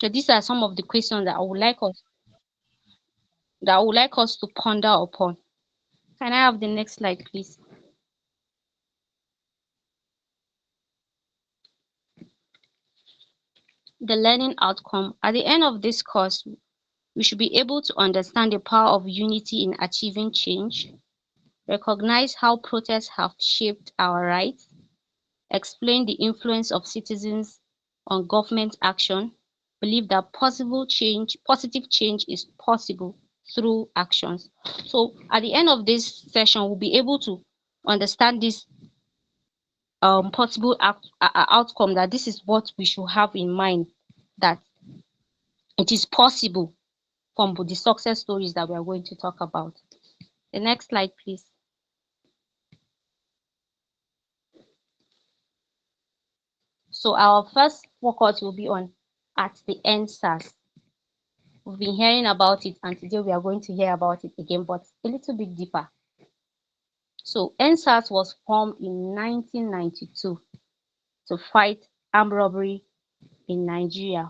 So these are some of the questions that I would like us to ponder upon. Can I have the next slide, please? The learning outcome. At the end of this course, we should be able to understand the power of unity in achieving change, recognize how protests have shaped our rights, explain the influence of citizens on government action, believe that positive change is possible through actions. So at the end of this session, we'll be able to understand this possible outcome, that this is what we should have in mind, that it is possible from the success stories that we are going to talk about. The next slide, please. So our first focus will be on at the end SARS. We've been hearing about it, and today we are going to hear about it again, but a little bit deeper. So NSAS was formed in 1992 to fight armed robbery in Nigeria,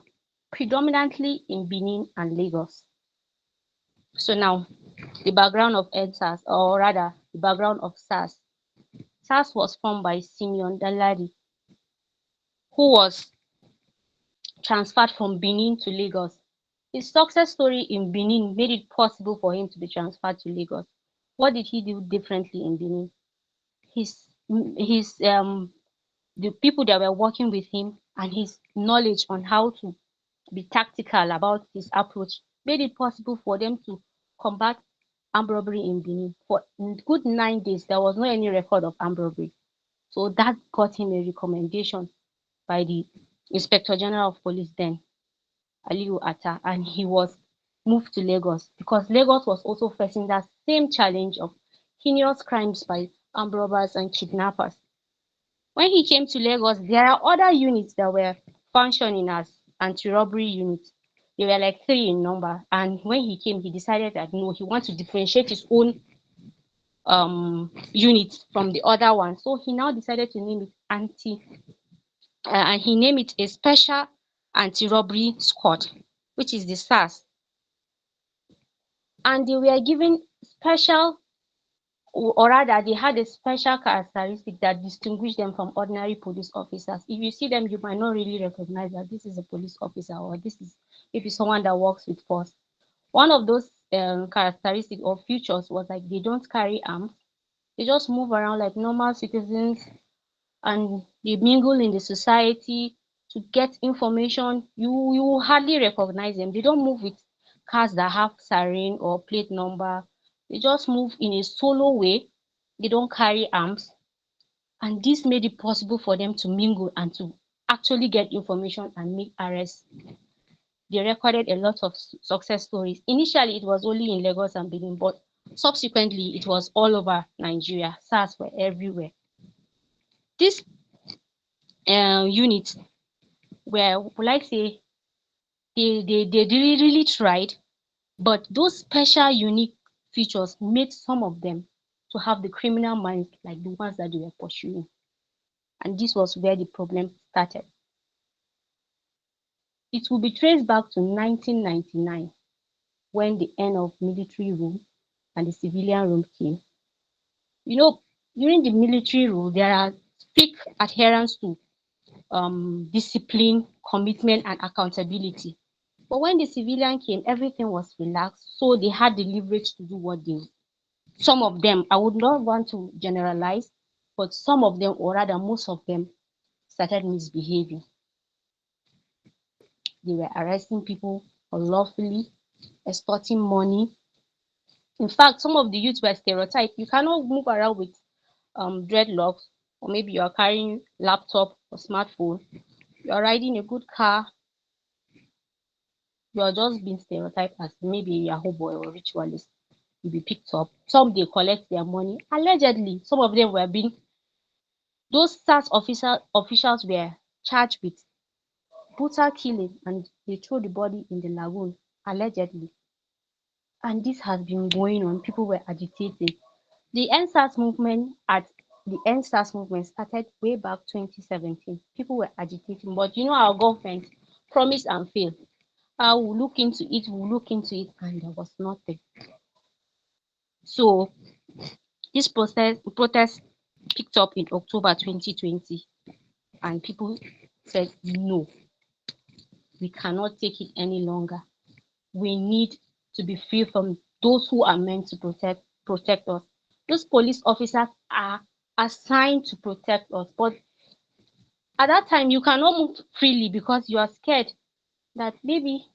predominantly in Benin and Lagos. So now, the background of NSAS, or rather, the background of SARS. SARS was formed by Simeon Danladi, who was transferred from Benin to Lagos. His success story in Benin made it possible for him to be transferred to Lagos. What did he do differently in Benin? His the people that were working with him and his knowledge on how to be tactical about his approach made it possible for them to combat armed robbery in Benin. For good 9 days, there was no any record of armed robbery. So that got him a recommendation by the Inspector General of Police then, Aliu Atta, and he was moved to Lagos because Lagos was also facing that same challenge of heinous crimes by armed robbers and kidnappers. When he came to Lagos, there are other units that were functioning as anti-robbery units. They were like three in number. And when he came, he decided that no, he wants to differentiate his own unit from the other one. So he now decided to name it and he named it a special anti-robbery squad, which is the SARS. And they were given special, or rather they had a special characteristic that distinguished them from ordinary police officers. If you see them, you might not really recognize that this is a police officer or this is maybe someone that works with force. One of those characteristics or features was like they don't carry arms. They just move around like normal citizens and they mingle in the society to get information. You hardly recognize them. They don't move with cars that have siren or plate number. They just move in a solo way. They don't carry arms. And this made it possible for them to mingle and to actually get information and make arrests. They recorded a lot of success stories. Initially, it was only in Lagos and Benin, but subsequently, it was all over Nigeria. SARS were everywhere. This unit where, will I say, they really tried, but those special unique features made some of them to have the criminal minds like the ones that they were pursuing. And this was where the problem started. It will be traced back to 1999 when the end of military rule and the civilian rule came. You know, during the military rule, there are strict adherence to discipline, commitment, and accountability. But when the civilian came, everything was relaxed, so they had the leverage to do what they. Some of them, I would not want to generalize, but some of them, or rather most of them, started misbehaving. They were arresting people unlawfully, extorting money. In fact, some of the youths were stereotyped. You cannot move around with dreadlocks, or maybe you are carrying laptop or smartphone. You are riding a good car. You are just being stereotyped as maybe a Yahoo boy or ritualist. You'll be picked up. Some they collect their money. Allegedly, some of them were being those SARS officials were charged with brutal killing and they threw the body in the lagoon, allegedly. And this has been going on. People were agitating. The NSAS movement started way back 2017. People were agitating, but you know our government promised and failed. We'll look into it, and there was nothing. So this protest picked up in October 2020, and people said, no, we cannot take it any longer. We need to be free from those who are meant to protect us. Those police officers are assigned to protect us, but at that time you cannot move freely because you are scared that maybe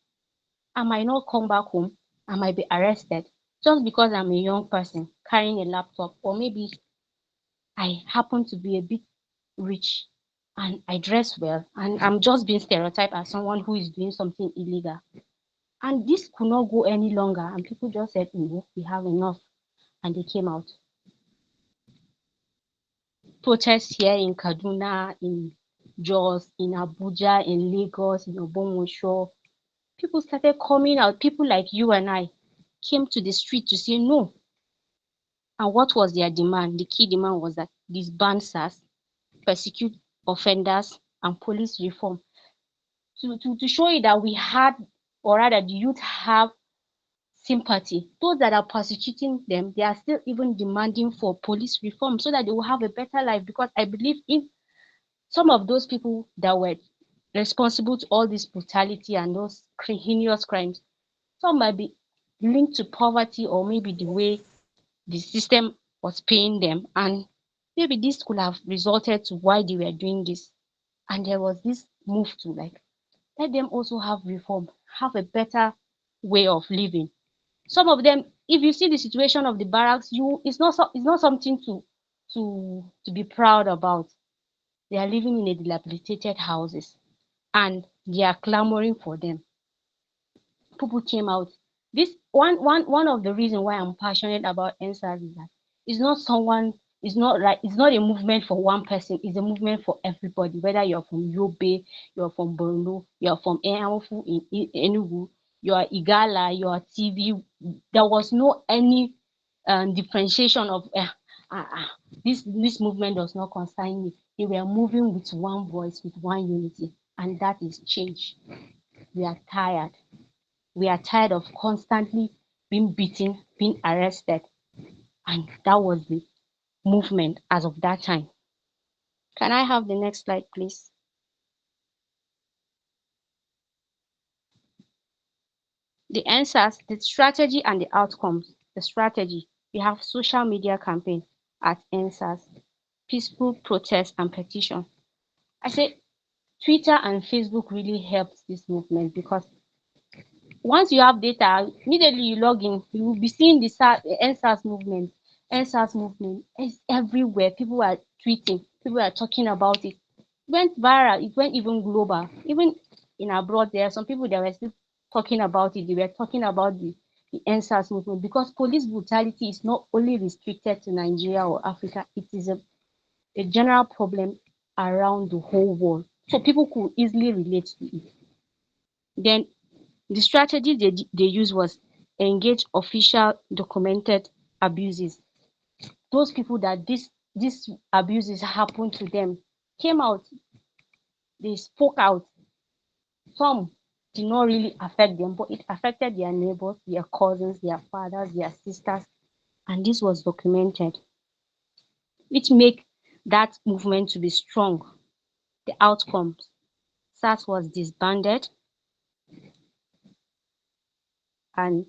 I might not come back home, I might be arrested just because I'm a young person carrying a laptop, or maybe I happen to be a bit rich and I dress well and I'm just being stereotyped as someone who is doing something illegal. And this could not go any longer, and people just said, no, we have enough. And they came out. Protests here in Kaduna, in Jos, in Abuja, in Lagos, in Ogbomosho. People started coming out. People like you and I came to the street to say no. And what was their demand? The key demand was that disband SARS, persecute offenders, and police reform. To show you that we had, or rather the youth have sympathy. Those that are persecuting them, they are still even demanding for police reform so that they will have a better life. Because I believe if some of those people that were responsible to all this brutality and those heinous crimes, some might be linked to poverty, or maybe the way the system was paying them, and maybe this could have resulted to why they were doing this. And there was this move to like let them also have reform, have a better way of living. Some of them, if you see the situation of the barracks, you it's not something to be proud about. They are living in a dilapidated houses, and they are clamoring for them. People came out. This one of the reasons why I'm passionate about NSAS is that it's not someone, it's not a movement for one person, it's a movement for everybody, whether you're from Yobe, you're from Borno, you're from Enugu in Enugu, you're Igala, you're TV. There was no any differentiation of this movement does not concern me. They were moving with one voice, with one unity, and that is change. We are tired. We are tired of constantly being beaten, being arrested. And that was the movement as of that time. Can I have the next slide, please? The answers, the strategy and the outcomes. The strategy, we have social media campaign at answers, peaceful protest and petition. I say Twitter and Facebook really helped this movement because once you have data, immediately you log in, you will be seeing the NSAS movement. NSAS movement is everywhere. People are tweeting, people are talking about it. It went viral, it went even global. Even in abroad, there are some people that were still talking about it. They were talking about the NSAS movement because police brutality is not only restricted to Nigeria or Africa, it is a general problem around the whole world. So people could easily relate to it. Then the strategy they used was engage official documented abuses. Those people that this abuses happened to them came out, they spoke out. Some did not really affect them, but it affected their neighbors, their cousins, their fathers, their sisters, and this was documented, which make that movement to be strong. The outcomes, SARS was disbanded, and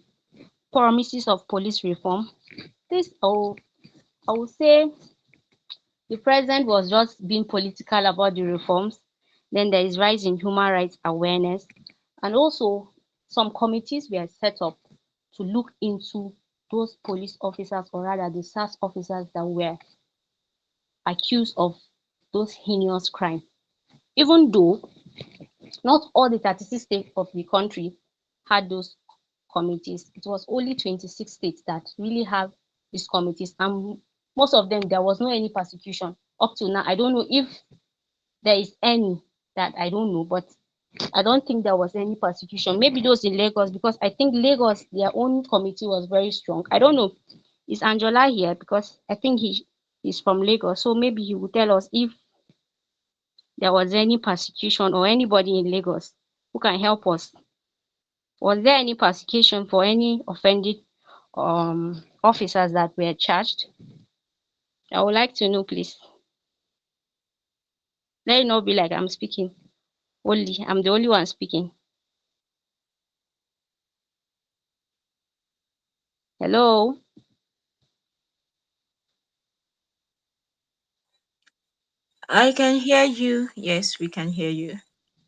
promises of police reform. This I will say the president was just being political about the reforms. Then there is rise in human rights awareness, and also some committees were set up to look into those police officers, or rather the SARS officers that were accused of those heinous crimes. Even though not all the 36 states of the country had those committees, it was only 26 states that really have these committees, and most of them there was no any persecution up to now. I don't know if there is any, that I don't know, but I don't think there was any persecution. Maybe those in Lagos, because I think Lagos, their own committee was very strong. I don't know. Is Angela here? Because I think he's from Lagos, so maybe he will tell us if there was any persecution or anybody in Lagos who can help us. Was there any persecution for any offended officers that were charged? I would like to know, please. Let it not be like I'm speaking only. I'm the only one speaking. Hello? I can hear you. Yes, we can hear you.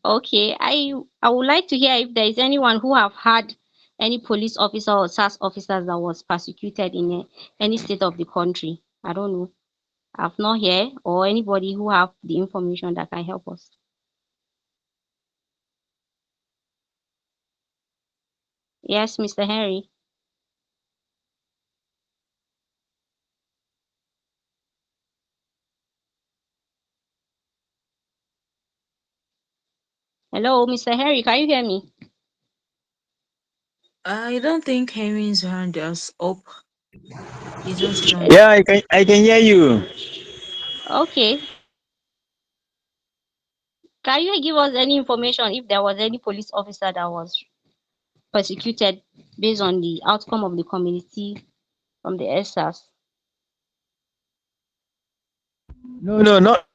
Okay. I would like to hear if there is anyone who have had any police officer or SAS officers that was persecuted in any state of the country. I don't know. I've not heard or anybody who have the information that can help us. Yes, Mr. Henry. Hello, Mr. Henry, can you hear me? I don't think Henry's hand is up. He just Yeah, joined. I can hear you. Okay. Can you give us any information if there was any police officer that was persecuted based on the outcome of the community from the SARS? No, not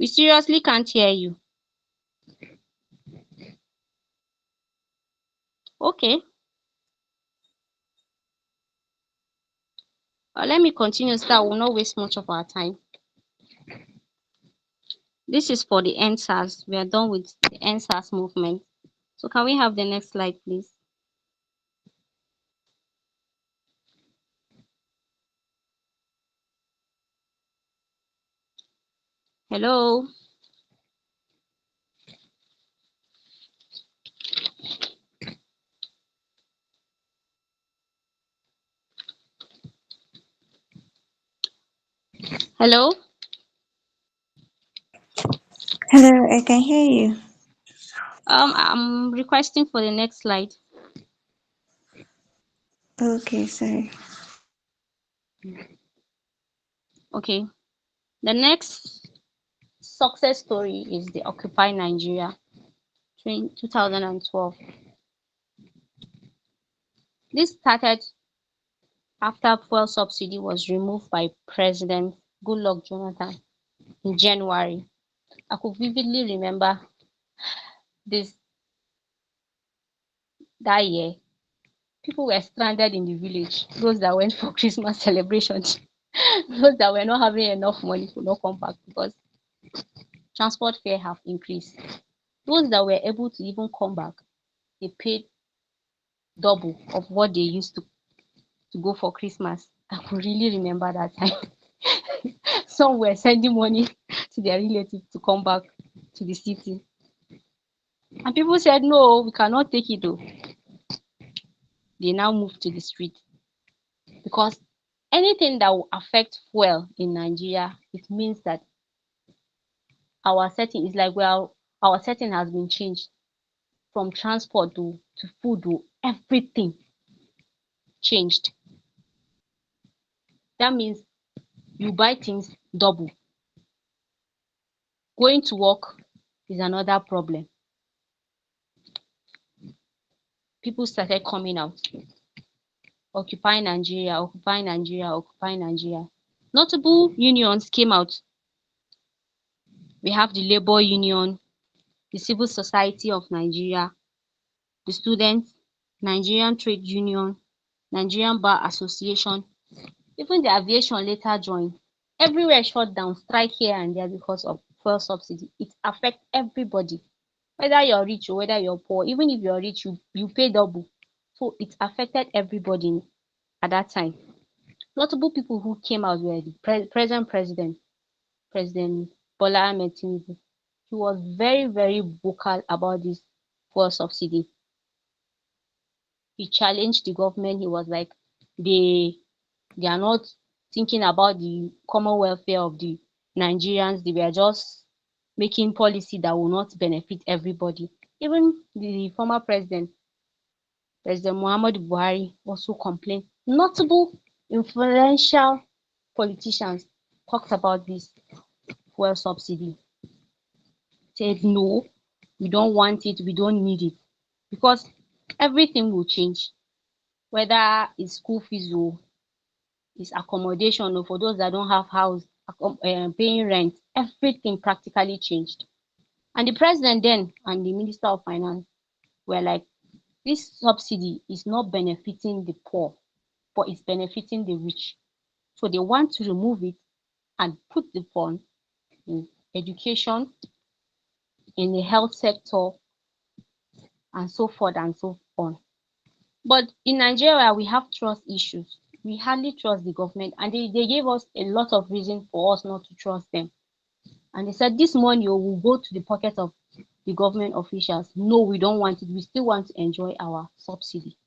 We seriously can't hear you. Okay. Let me continue so that we'll not waste much of our time. This is for the NSAS. We are done with the NSAS movement. So can we have the next slide, please? Hello. Hello. Hello, I can hear you. I'm requesting for the next slide. Okay, sorry. Okay. The next success story is the Occupy Nigeria 2012. This started after fuel subsidy was removed by President Goodluck Jonathan in January. I could vividly remember this that year. People were stranded in the village. Those that went for Christmas celebrations, those that were not having enough money could not come back because transport fare have increased. Those that were able to even come back, they paid double of what they used to go for Christmas. I could really remember that time. Some were sending money to their relatives to come back to the city. And people said, no, we cannot take it though. They now moved to the street because anything that will affect fuel in Nigeria, it means that our setting is like, well, our setting has been changed from transport to food to everything changed. That means you buy things double. Going to work is another problem. People started coming out, occupy Nigeria, occupy Nigeria, occupy Nigeria. Notable unions came out. We have the Labour Union, the Civil Society of Nigeria, the Students, Nigerian Trade Union, Nigerian Bar Association, even the aviation later joined. Everywhere shut down, strike here and there because of fuel subsidy. It affects everybody, whether you're rich or whether you're poor. Even if you're rich, you pay double. So it affected everybody at that time. Notable people who came out were the present president, President Bola Ahmed Tinubu. He was very, very vocal about this fuel subsidy. He challenged the government. He was like, they they are not thinking about the common welfare of the Nigerians. They were just making policy that will not benefit everybody. Even the former president, President Muhammadu Buhari, also complained. Notable influential politicians talked about this fuel subsidy. said, no, we don't want it, we don't need it, because everything will change, whether it's school fees or it's accommodation or for those that don't have house, paying rent, everything practically changed. And the president then and the minister of finance were like, this subsidy is not benefiting the poor, but it's benefiting the rich. So they want to remove it and put the fund in education, in the health sector, and so forth and so on. But in Nigeria, we have trust issues. We hardly trust the government, and they gave us a lot of reason for us not to trust them. And they said this money will go to the pocket of the government officials. No, we don't want it. We still want to enjoy our subsidy.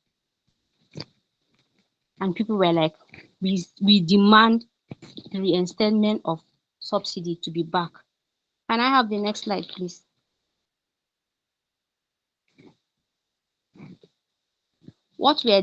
And people were like, we demand the reinstatement of subsidy to be back. Can I have the next slide, please? What were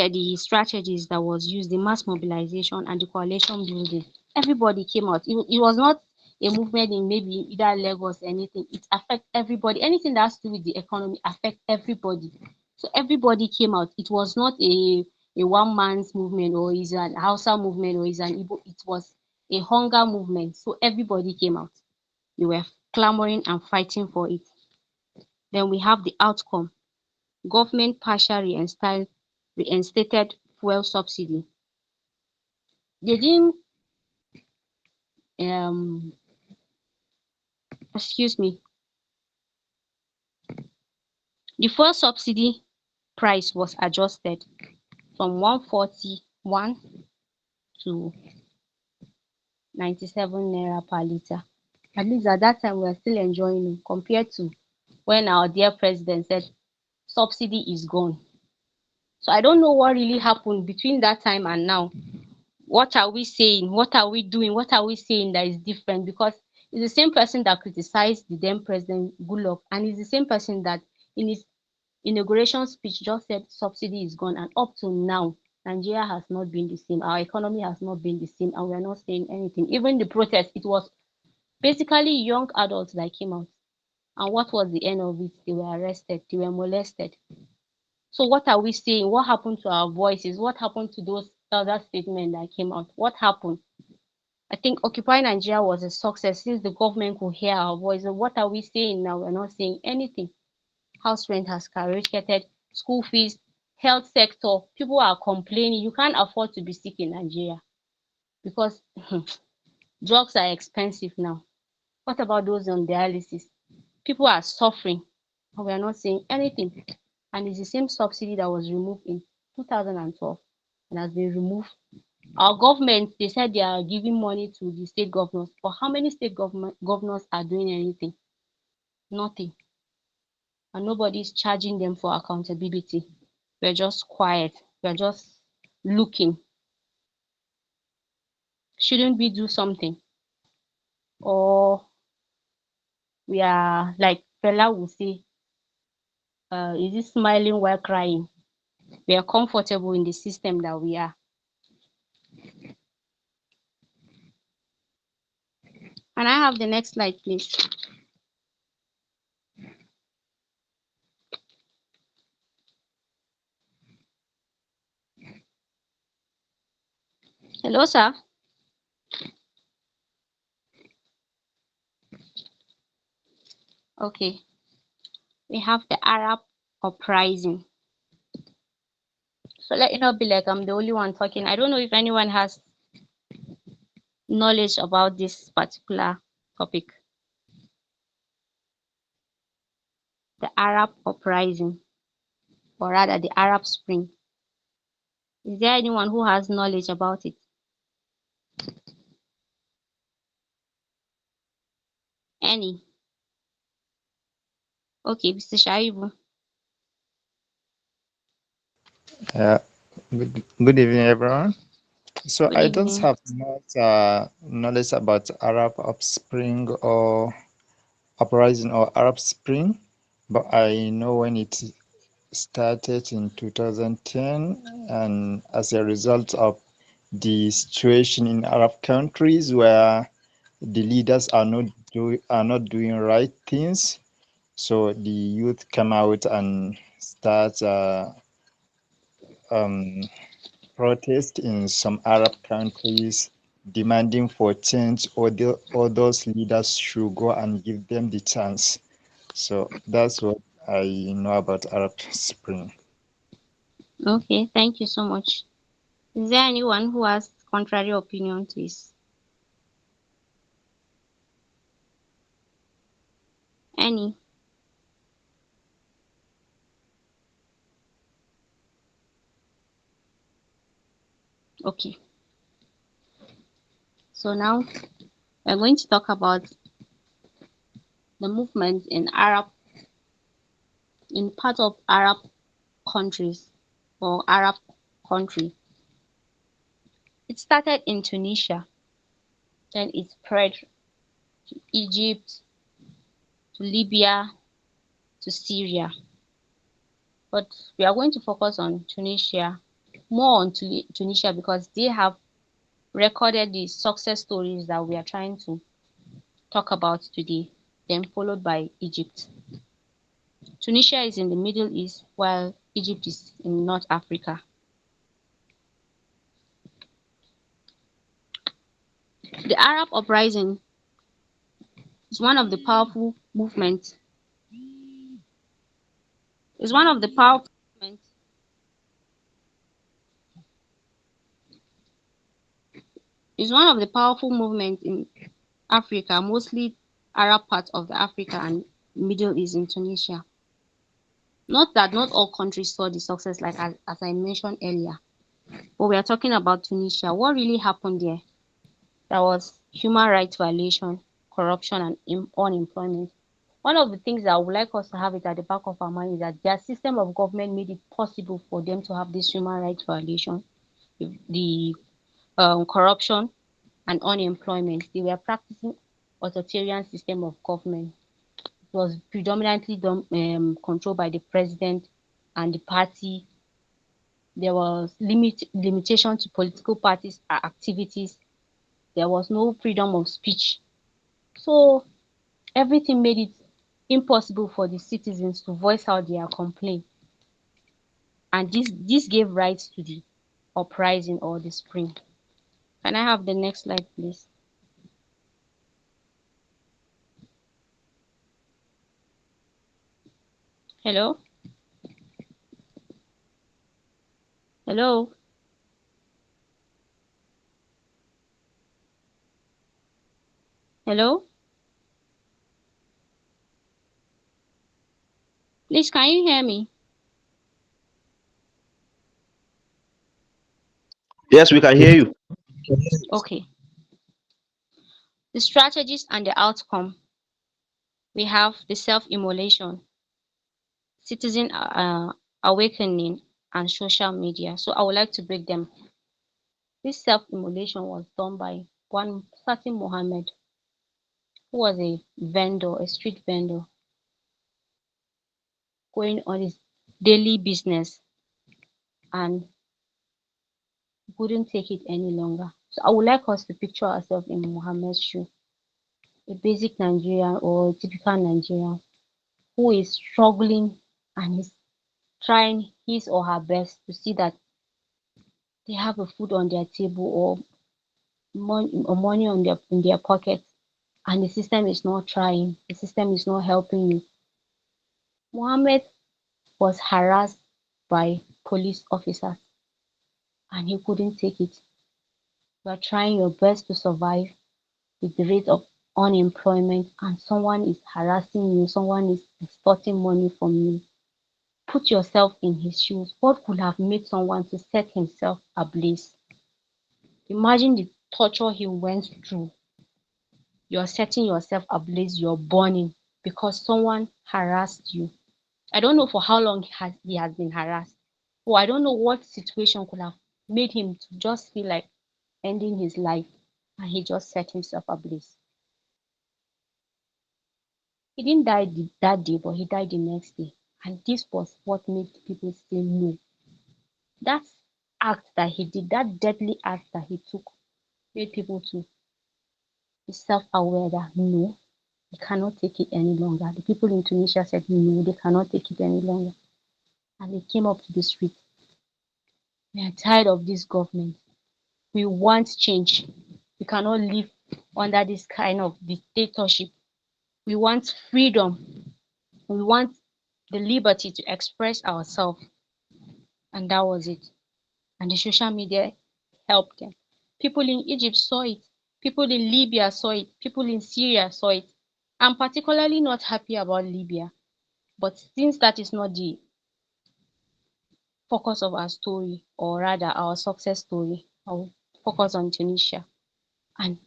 the strategies that was used? The mass mobilization and the coalition building. Everybody came out. It was not a movement in maybe either Lagos or anything. It affects everybody. Anything that has to do with the economy affects everybody. So everybody came out. It was not a one man's movement, or is an Hausa movement, or is an Igbo. It was a hunger movement. So everybody came out. They were clamoring and fighting for it. Then we have the outcome. Government partially reinstated fuel subsidy. They didn't excuse me. The fuel subsidy price was adjusted from 141 to 97 naira per litre. At least at that time we were still enjoying it, compared to when our dear president said subsidy is gone. So I don't know what really happened between that time and now. What are we saying? What are we doing? What are we saying that is different? Because it's the same person that criticized the then president Goodluck, and it's the same person that in his inauguration speech just said subsidy is gone, and up to now Nigeria has not been the same. Our economy has not been the same, and we are not saying anything. Even the protest, it was basically young adults that came out, and what was the end of it? They were arrested, they were molested. So what are we saying? What happened to our voices? What happened to those other statements that came out? What happened? I think Occupy Nigeria was a success since the government could hear our voice. So what are we saying now? We're not saying anything. House rent has skyrocketed, school fees, health sector. People are complaining. You can't afford to be sick in Nigeria because drugs are expensive now. What about those on dialysis? People are suffering, and we are not saying anything. And it's the same subsidy that was removed in 2012 and has been removed. Our government, they said they are giving money to the state governors, but how many state governors are doing anything? Nothing. And nobody is charging them for accountability. We're just quiet. We're just looking. Shouldn't we do something? Or we are like Fela will say, is it smiling while crying? We are comfortable in the system that we are. And I have the next slide, please. Hello, sir. Okay. We have the Arab uprising. So let it not be like I'm the only one talking. I don't know if anyone has knowledge about this particular topic. The Arab uprising, or rather the Arab Spring. Is there anyone who has knowledge about it? Any? Okay, Mr. Shaibu. Good evening, everyone. So Good I don't evening. have much knowledge about Arab Upspring or uprising or Arab Spring, but I know when it started in 2010, and as a result of the situation in Arab countries where the leaders are not doing right things. So the youth come out and start um, protest in some Arab countries, demanding for change, or those leaders should go and give them the chance. So that's what I know about Arab Spring. Okay, thank you so much. Is there anyone who has contrary opinion to this? Any? Okay. So now we're going to talk about the movement in part of Arab countries or Arab country. It started in Tunisia, then it spread to Egypt, to Libya, to Syria. But we are going to focus on Tunisia, more on Tunisia because they have recorded the success stories that we are trying to talk about today, then followed by Egypt. Tunisia is in the Middle East while Egypt is in North Africa. The Arab uprising is one of the powerful movements. Is one of the powerful movements. Is one of the powerful movements in Africa, mostly Arab parts of the Africa and Middle East in Tunisia. Not that not all countries saw the success, like as I mentioned earlier, but we are talking about Tunisia. What really happened there? There was human rights violation, corruption, and unemployment. One of the things that I would like us to have it at the back of our mind is that their system of government made it possible for them to have this human rights violation, the corruption, and unemployment. They were practicing authoritarian system of government. It was predominantly controlled by the president and the party. There was limitation to political parties' activities. There was no freedom of speech. So everything made it impossible for the citizens to voice out their complaint. And this gave rise to the uprising or the spring. Can I have the next slide, please? Hello? Hello? Hello? Please, can you hear me? Yes, we can hear you. Okay. The strategies and the outcome. We have the self-immolation, citizen awakening, and social media. So I would like to break them. This self-immolation was done by one certain Mohammed, who was a vendor, a street vendor, going on his daily business and couldn't take it any longer. So I would like us to picture ourselves in Mohammed's shoe, a basic Nigerian or typical Nigerian who is struggling and is trying his or her best to see that they have a food on their table or money on their pocket, and the system is not trying, the system is not helping you. Mohammed was harassed by police officers and he couldn't take it. You are trying your best to survive with the rate of unemployment and someone is harassing you, someone is extorting money from you. Put yourself in his shoes. What could have made someone to set himself ablaze? Imagine the torture he went through. You're setting yourself ablaze, you're burning because someone harassed you. I don't know for how long he has been harassed. Or I don't know what situation could have made him to just feel like ending his life and he just set himself ablaze. He didn't die that day, but he died the next day. And this was what made people say no. That act that he did, that deadly act that he took, made people to is self-aware that no, they cannot take it any longer. The people in Tunisia said no, they cannot take it any longer. And they came up to the street. We are tired of this government. We want change. We cannot live under this kind of dictatorship. We want freedom. We want the liberty to express ourselves. And that was it. And the social media helped them. People in Egypt saw it. People in Libya saw it. People in Syria saw it. I'm particularly not happy about Libya. But since that is not the focus of our story, or rather our success story, I'll focus on Tunisia. And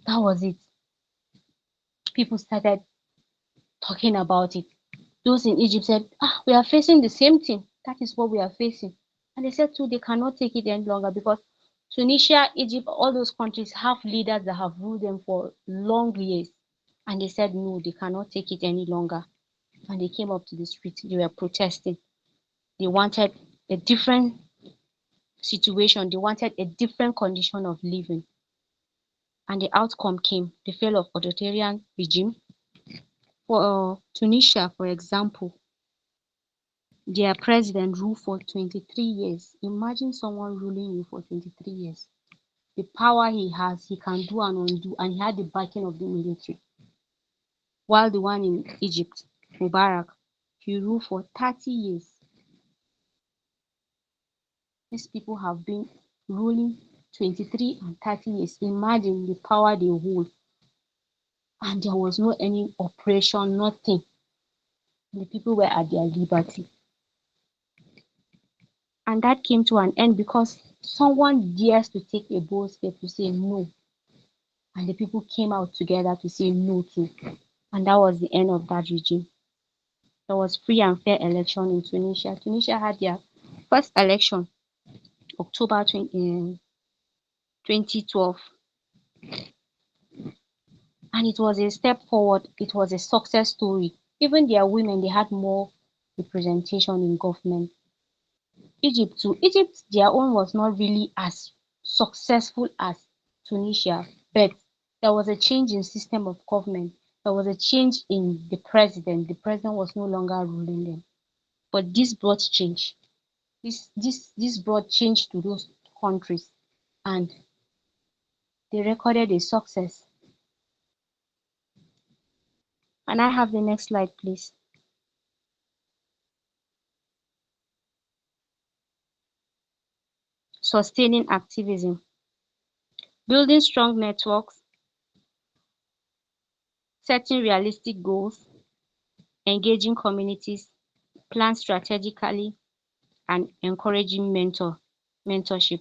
that was it. People started talking about it. Those in Egypt said, we are facing the same thing. That is what we are facing. And they said too, they cannot take it any longer because Tunisia, Egypt, all those countries have leaders that have ruled them for long years. And they said no, they cannot take it any longer. And they came up to the street. They were protesting. They wanted a different situation. They wanted a different condition of living. And the outcome came, the fall of authoritarian regime. For Tunisia, for example, their president ruled for 23 years. Imagine someone ruling you for 23 years. The power he has, he can do and undo, and he had the backing of the military. While the one in Egypt, Mubarak, he ruled for 30 years. These people have been ruling 23 and 30 years. Imagine the power they hold. And there was no any oppression, nothing. The people were at their liberty. And that came to an end because someone dares to take a bold step to say no. And the people came out together to say no too. And that was the end of that regime. There was free and fair election in Tunisia. Tunisia had their first election October 2012. And it was a step forward. It was a success story. Even their women, they had more representation in government. Egypt too. Egypt, their own was not really as successful as Tunisia, but there was a change in system of government. There was a change in the president. The president was no longer ruling them. But this brought change. This brought change to those countries, and they recorded a success. And I have the next slide, please. Sustaining activism, building strong networks, setting realistic goals, engaging communities, plan strategically, and encouraging mentorship.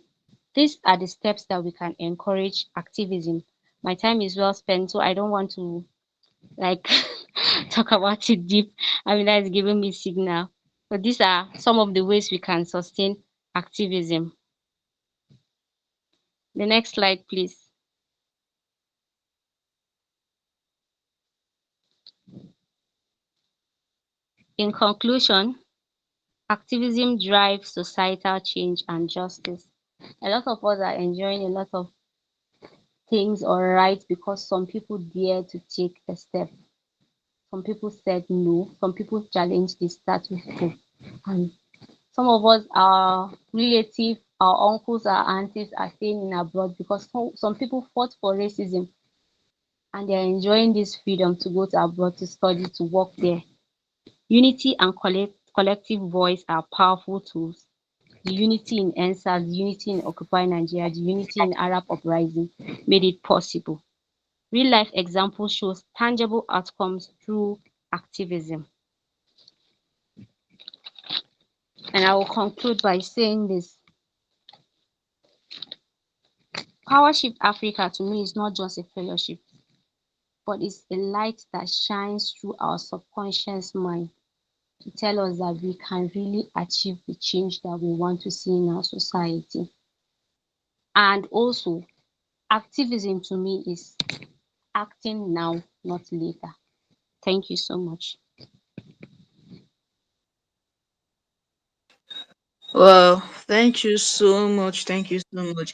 These are the steps that we can encourage activism. My time is well spent, so I don't want to like talk about it deep. I mean, that is giving me signal. But these are some of the ways we can sustain activism. The next slide, please. In conclusion, activism drives societal change and justice. A lot of us are enjoying a lot of things or rights because some people dare to take a step. Some people said no. Some people challenged the status quo. And some of us, our relatives, our uncles, our aunties are staying in abroad because some people fought for racism and they're enjoying this freedom to go to abroad to study, to work there. Unity and collective voice are powerful tools. The unity in ENSAS, the unity in Occupy Nigeria, the unity in Arab Uprising made it possible. Real life example shows tangible outcomes through activism. And I will conclude by saying this. Power Shift Africa to me is not just a fellowship, but it's a light that shines through our subconscious mind to tell us that we can really achieve the change that we want to see in our society. And also, activism to me is acting now, not later. Thank you so much. Well, thank you so much. Thank you so much.